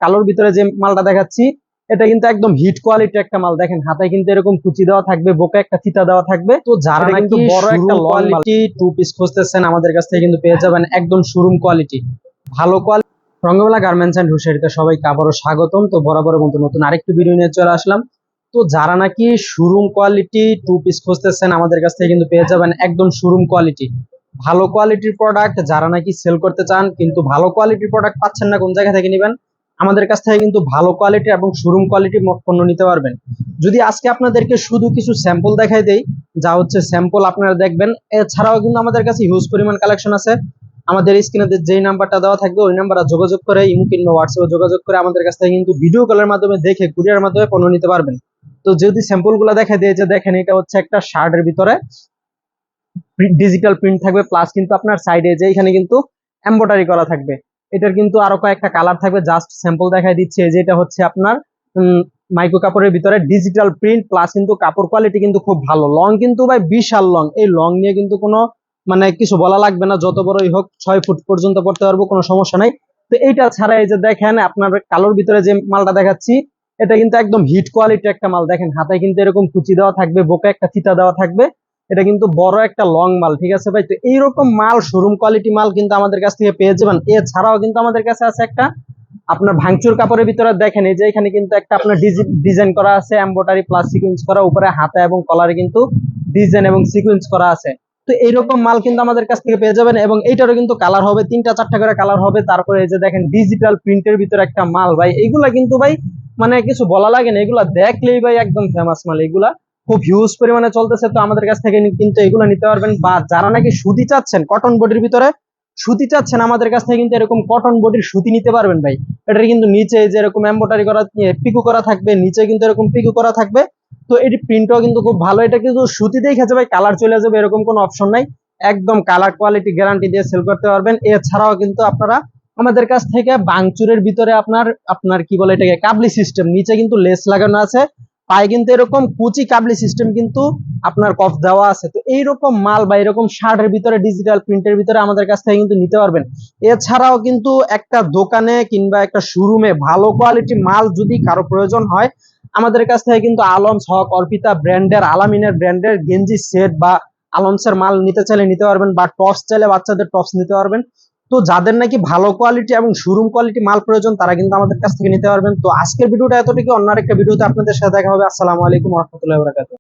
কালোর ভিতরে যে মালটা দেখাচ্ছি এটা কিন্তু একদম হিট কোয়ালিটির একটা মাল। দেখেন হাতায় কিন্তু এরকম কুচি দেওয়া থাকবে, বুকে একটা ফিতা দেওয়া থাকবে। তো যারা নাকি বড় একটা কোয়ালিটি টু পিস খুঁজতেছেন আমাদের কাছ থেকে কিন্তু পেয়ে যাবেন একদম শোরুম কোয়ালিটি, ভালো কোয়ালিটি। রঙ্গমেলা গার্মেন্টস এন্ড হুশিয়ারিতে সবাইকে আবারও স্বাগতম। তো বরাবরের মতো নতুন আরেকটি ভিডিও নিয়ে চলে আসলাম। তো যারা নাকি শোরুম কোয়ালিটি টু পিস খুঁজতেছেন আমাদের কাছ থেকে কিন্তু পেয়ে যাবেন একদম শোরুম কোয়ালিটি, ভালো কোয়ালিটির প্রোডাক্ট। যারা নাকি সেল করতে চান কিন্তু ভালো কোয়ালিটির প্রোডাক্ট পাচ্ছেন না, কোন জায়গা থেকে নেবেন? আমাদের কাছ থেকে কিন্তু ভালো কোয়ালিটি এবং শোরুম কোয়ালিটির পণ্য নিতে পারবেন। যদি আজকে আপনাদেরকে শুধু কিছু স্যাম্পল দেখাই দেই, যা হচ্ছে স্যাম্পল আপনারা দেখবেন। এছাড়াও কিন্তু আমাদের কাছে হিউজ পরিমাণ কালেকশন আছে। আমাদের স্ক্রিনে যেই নাম্বারটা দেওয়া থাকবে ওই নাম্বারে যোগাযোগ করে, ইমো কিংবা হোয়াটসঅ্যাপে যোগাযোগ করে আমাদের কাছ থেকে কিন্তু ভিডিও কলের মাধ্যমে দেখে কুরিয়ার মাধ্যমে পণ্য নিতে পারবেন। তো যদি স্যাম্পল গুলো দেখা দিয়ে যে দেখেন, এটা হচ্ছে একটা শার্টের ভিতরে ডিজিটাল প্রিন্ট থাকবে, প্লাস কিন্তু আপনার সাইডে যে এখানে কিন্তু এমব্রয়ডারি করা থাকবে। এটার কিন্তু আরো কয়েকটা কালার থাকবে, জাস্ট স্যাম্পল দেখাই দিচ্ছে। যে এটা হচ্ছে আপনার মাইক্রো কাপড়ের ভিতরে ডিজিটাল প্রিন্ট, প্লাস কিন্তু কাপড় কোয়ালিটি কিন্তু খুব ভালো। লং কিন্তু ভাই বিশাল লং। এই লং নিয়ে কিন্তু কোনো মানে কিছু বলা লাগবে না, যত বড়ই হোক 6 ফুট পর্যন্ত পড়তে পারবো, কোনো সমস্যা নাই। তো এইটা ছাড়া এই যে দেখেন আপনার কালোর ভিতরে যে মালটা দেখাচ্ছি এটা কিন্তু একদম হিট কোয়ালিটির একটা মাল। দেখেন হাতায় কিন্তু এরকম কুচি দেওয়া থাকবে, বুকে একটা ফিতা দেওয়া থাকবে। এটা কিন্তু বড় একটা লং মাল, ঠিক আছে ভাই? তো এইরকম মাল শোরুম কোয়ালিটি মাল কিন্তু আমাদের কাছ থেকে পেয়ে যাবেন। এছাড়াও কিন্তু আমাদের কাছে আছে একটা আপনার ভাঙচুর কাপড়ের ভিতরে দেখেন, এই যে এখানে কিন্তু একটা আপনার ডিজাইন করা আছে, এমব্রয়ডারি প্লাস সিকোয়েন্স করা, উপরে হাতা এবং কলারে কিন্তু ডিজাইন এবং সিকোয়েন্স করা আছে। তো এইরকম মাল কিন্তু আমাদের কাছ থেকে পেয়ে যাবেন। এবং এইটারও কিন্তু কালার হবে, 3টা 4টা করে কালার হবে। তারপরে এই যে দেখেন ডিজিটাল প্রিন্টের ভিতরে একটা মাল ভাই, এইগুলা কিন্তু ভাই মানে কিছু বলা লাগে না, এগুলা দেখলেই ভাই একদম ফেমাস মাল। এগুলা খুব হিউজ পরিমাণে চলতেছে। তো আমাদের কাছ থেকে কিন্তু এগুলো নিতে পারবেন। বা যারা নাকি সুতি চাচ্ছেন, কটন বডির ভিতরে সুতি চাচ্ছেন, আমাদের কাছ থেকে কিন্তু এরকম কটন বডির সুতি নিতে পারবেন ভাই। এটার কিন্তু নিচে যে এরকম এমব্রয়ডারি করা পিকো করা থাকবে, নিচে কিন্তু এরকম পিকো করা থাকবে। তো এটি প্রিন্টও কিন্তু খুব ভালো। এটা কিন্তু সুতি দিয়ে খেতে ভাই কালার চলে যাবে এরকম কোনো অপশন নাই, একদম কালার কোয়ালিটি গ্যারান্টি দিয়ে সেল করতে পারবেন। এছাড়াও কিন্তু আপনারা আমাদের কাছ থেকে বাংচুরের ভিতরে আপনার আপনার কি বলে এটাকে কাবলি সিস্টেম, নিচে কিন্তু লেস লাগানো আছে, পায়ে কিন্তু এরকম কুচি কাবলি সিস্টেম কিন্তু আপনার কফ দেওয়া আছে। তো এইরকম মাল বা এরকম শার্টের ভিতরে ডিজিটাল প্রিন্টের ভিতরে আমাদের কাছ থেকে কিন্তু নিতে পারবেন। এছাড়াও কিন্তু একটা দোকানে কিংবা একটা শোরুমে ভালো কোয়ালিটি মাল যদি কারো প্রয়োজন হয়, আমাদের কাছ থেকে কিন্তু আলমস হক, অর্পিতা ব্র্যান্ডের, আলামিনের ব্র্যান্ডের গেঞ্জি সেট বা আলমসের মাল নিতে চাইলে নিতে পারবেন, বা টপস চাইলে বাচ্চাদের টপস নিতে পারবেন। তো যাদের নাকি ভালো কোয়ালিটি এবং শোরুম কোয়ালিটি মাল প্রয়োজন তারা কিন্তু আমাদের কাছ থেকে নিতে পারবেন। তো আজকের ভিডিওটা এতটুকু, অন্য একটা ভিডিওতে আপনাদের সাথে দেখা হবে। আসসালামু আলাইকুম ওয়া রাহমাতুল্লাহি ওয়া বারাকাতুহু।